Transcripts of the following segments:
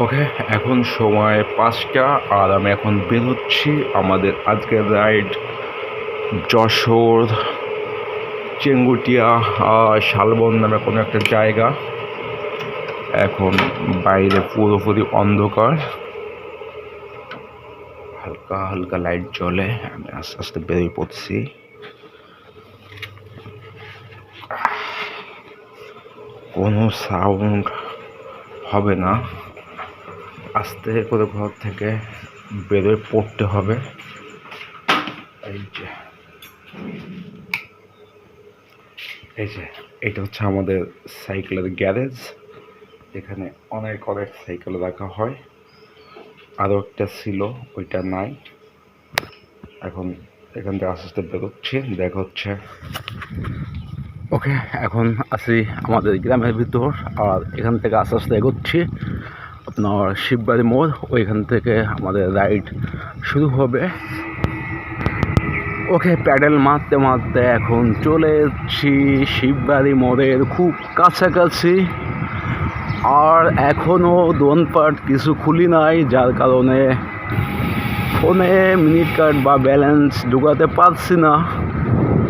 ওকে, এখন সময় ৫টা আর আমি এখন বেরোচ্ছি। আমাদের আজকের রাইড যশোর চেঙ্গুটিয়া শালবন নামে কোনো একটা জায়গা। এখন বাইরে পুরোপুরি অন্ধকার, হালকা হালকা লাইট জ্বলে। আমি আস্তে আস্তে বেরিয়ে পড়ছি। কোনো সাউন্ড হবে না, আস্তে করে ঘর থেকে বেরোয় পড়তে হবে। এই যে এটা হচ্ছে আমাদের সাইকেলের গ্যারেজ। এখানে অনেক সাইকেল রাখা হয়। আরও একটা ছিল, ওইটা নাই। এখন এখান থেকে আস্তে আস্তে বেরোচ্ছি, দেখা হচ্ছে। ওকে, এখন আছি আমাদের গ্রামের ভিতর, আর এখান থেকে আস্তে আস্তে এগোচ্ছি আপনার শিববাড়ি মোড়। ওইখান থেকে আমাদের রাইড শুরু হবে। ওকে, প্যাডেল মারতে মারতে এখন চলে এসেছি শিববাড়ি মোড়ের খুব কাছাকাছি। আর এখনও দোকানপাট কিছু খুলি নাই, যার কারণে ফোনে মিনিট কার্ড বা ব্যালেন্স ঢোকাতে পারছি না।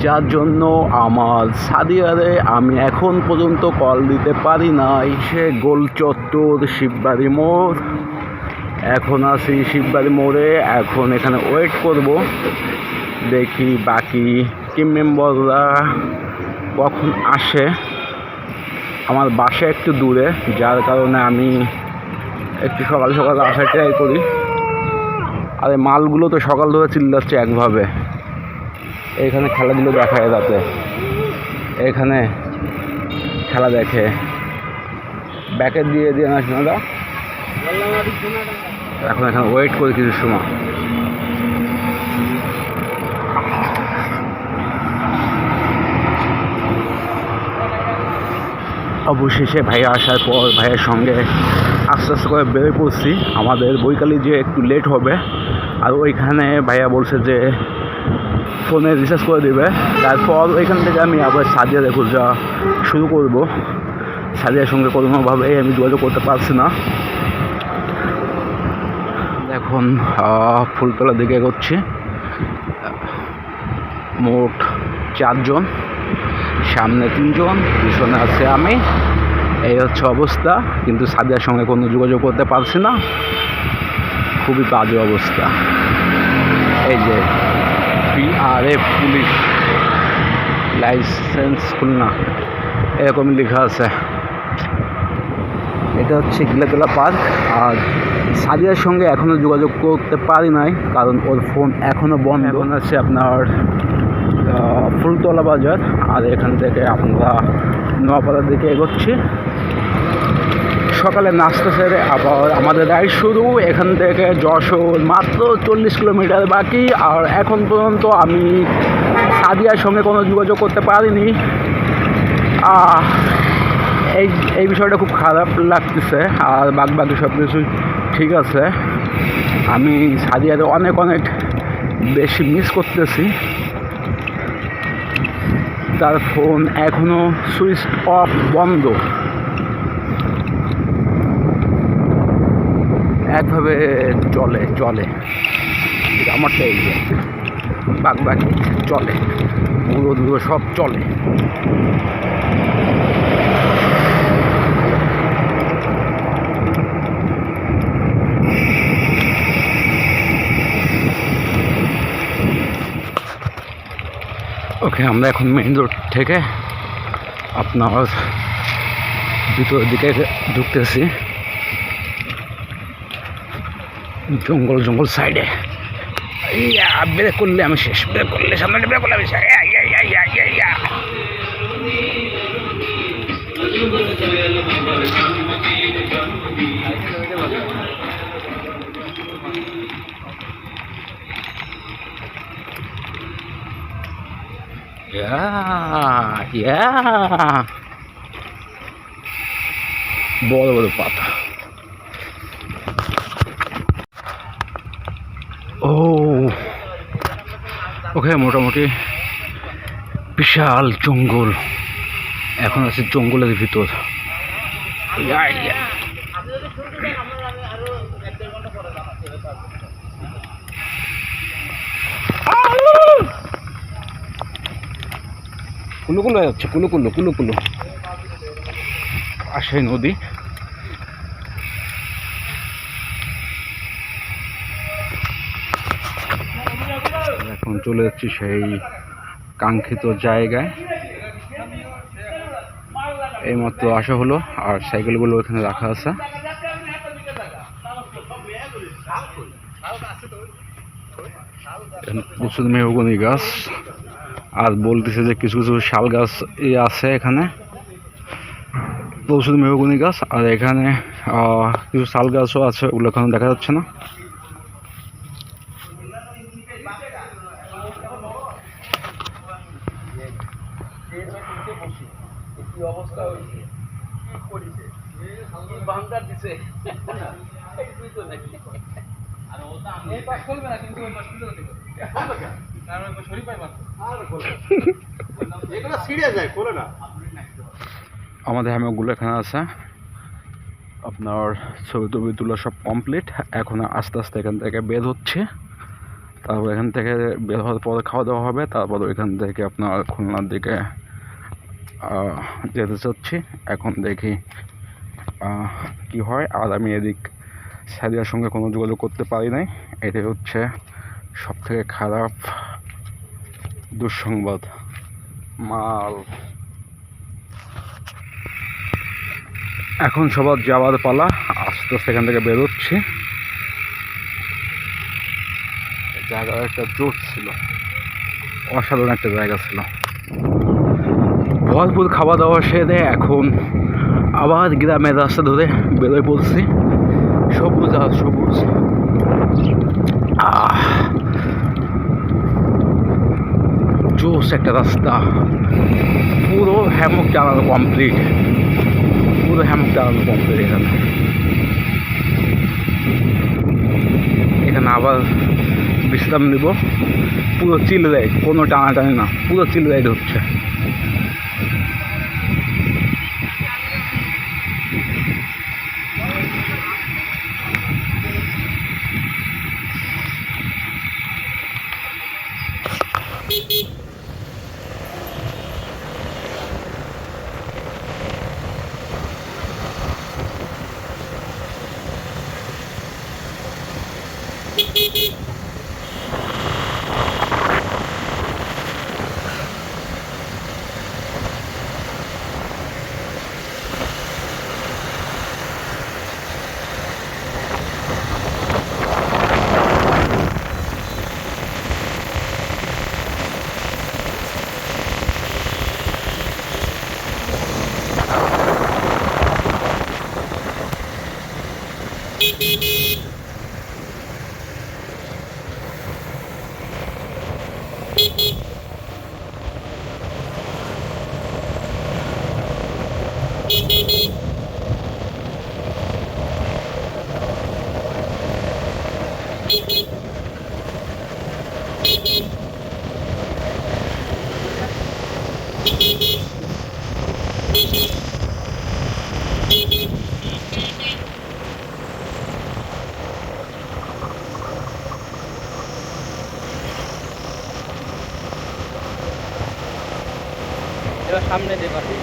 যার জন্য আমার সাদিয়ারে আমি এখন পর্যন্ত কল দিতে পারি নাই। সে গোল চত্বর শিববাড়ি মোড়। এখন আছি শিববাড়ি মোড়ে, এখন এখানে ওয়েট করব, দেখি বাকি টিম মেম্বাররা কখন আসে। আমার বাসা একটু দূরে, যার কারণে আমি একটু সকাল সকাল আসার ট্রাই করি। আর এই মালগুলো তো সকাল ধরে চিল্লাচ্ছে একভাবে। এখানে খেলাধুলো দেখায় রাতে, এখানে খেলা দেখে। ব্যাকেট দিয়ে দিয়ে না শোনা। এখন এখানে ওয়েট করি কিছু সময়। অবশেষে ভাইয়া আসার পর ভাইয়ের সঙ্গে আস্তে আস্তে করে বেরিয়ে পড়ছি। আমাদের বৈকালি যে একটু লেট হবে, আর ওইখানে ভাইয়া বলছে যে ফোনে রিচার্জ করে দেবে। তারপর ওইখান থেকে আমি আবার সাদিয়াদের খোঁজা শুরু করব। সাদিয়ার সঙ্গে কোনোভাবে আমি যোগাযোগ করতে পারছি না। এখন ফুলতলার দিকে এগোচ্ছি। মোট 4 জন, সামনে 3 জন, পিছনে আছে আমি। এই হচ্ছে অবস্থা, কিন্তু সাদিয়ার সঙ্গে কোনো যোগাযোগ করতে পারছি না। খুবই বাজে অবস্থা। এই যে PRF পুলিশ লাইসেন্স খুলনা এরকমই লেখা আছে। এটা হচ্ছে গিলাতলা পার্ক। আর সাদিয়ার সঙ্গে এখনও যোগাযোগ করতে পারি নাই, কারণ ওর ফোন এখনও বন্ধ। এখন আছে আপনার ফুলতলা বাজার, আর এখান থেকে আমরা নোয়াপাড়ার দিকে এগোচ্ছি। সকালে নাস্তা সেরে আবার আমাদের রাইড শুরু। এখান থেকে যশোর মাত্র 40 কিলোমিটার বাকি। আর এখন পর্যন্ত আমি সাদিয়ার সঙ্গে কোনো যোগাযোগ করতে পারিনি। এই বিষয়টা খুব খারাপ লাগতেছে। আর বাকি সব কিছু ঠিক আছে। আমি সাদিয়ারে অনেক বেশি মিস করতেছি। তার ফোন এখনও সুইচ অফ, বন্ধ। একভাবে চলে আমারটা এই যে বাকি চলে, পুরো সব চলে। ওকে, আমরা এখন মেইন রোড থেকে আপনার ভিতরের দিকে ঢুকতেছি। জঙ্গল সাইডে। ব্রেক করলে আমি শেষ, ব্রেক করলে সামনে ব্রেক করলে আমি শেষ। বড় পাতা। ওকে, মোটামুটি বিশাল জঙ্গল। এখন আছে জঙ্গলের ভিতর। কুলু কুলু হয়ে যাচ্ছে, কুলু কুলু কুলু কুলু আসে নদী। এখন চলে যাচ্ছি সেই কাঙ্ক্ষিত জায়গায়। এইমাত্র আসা হলো, আর সাইকেলগুলো ওখানে রাখা আছে। প্রচুর মেহগনি গাছ, আর বলতেছে যে কিছু কিছু শাল গাছ আছে এখানে। প্রচুর মেহগনি গাছ, আর এখানে কিছু শাল গাছও আছে, ওগুলো এখন দেখা যাচ্ছে না। আমাদের হ্যামকগুলো এখানে আছে, আপনার ছবি টবি তুলা সব কমপ্লিট। এখন আস্তে আস্তে এখান থেকে বের হচ্ছে, তারপর এখান থেকে বের হওয়ার পরে খাওয়া দাওয়া হবে, তারপর এখান থেকে আপনার খুলনার দিকে যেতে চাচ্ছি। এখন দেখি কি হয়। আর আমি এদিক সাদিয়ার সঙ্গে কোনো যোগাযোগ করতে পারি নাই, এটাই হচ্ছে সব থেকে খারাপ দুঃসংবাদ। মাল এখন সবার যাওয়ার পালা, আস্তে আস্তে এখান থেকে বেরোচ্ছি। জায়গার একটা জোট ছিল, অসাধারণ একটা জায়গা ছিল। ভরপুর খাওয়া দাওয়া সেরে এখন আবার গ্রামের রাস্তা ধরে বেরোয় পড়ছি। সবুজ আর সবুজ, জোস একটা রাস্তা। পুরো হ্যামক টানানো কমপ্লিট, পুরো হ্যামক টানানো কমপ্লিট। এখানে আবার বিশ্রাম নেব। পুরো চিল রাইড, কোনো টানাটানি না, পুরো চিল রাইড হচ্ছে। সামনে যে পাশে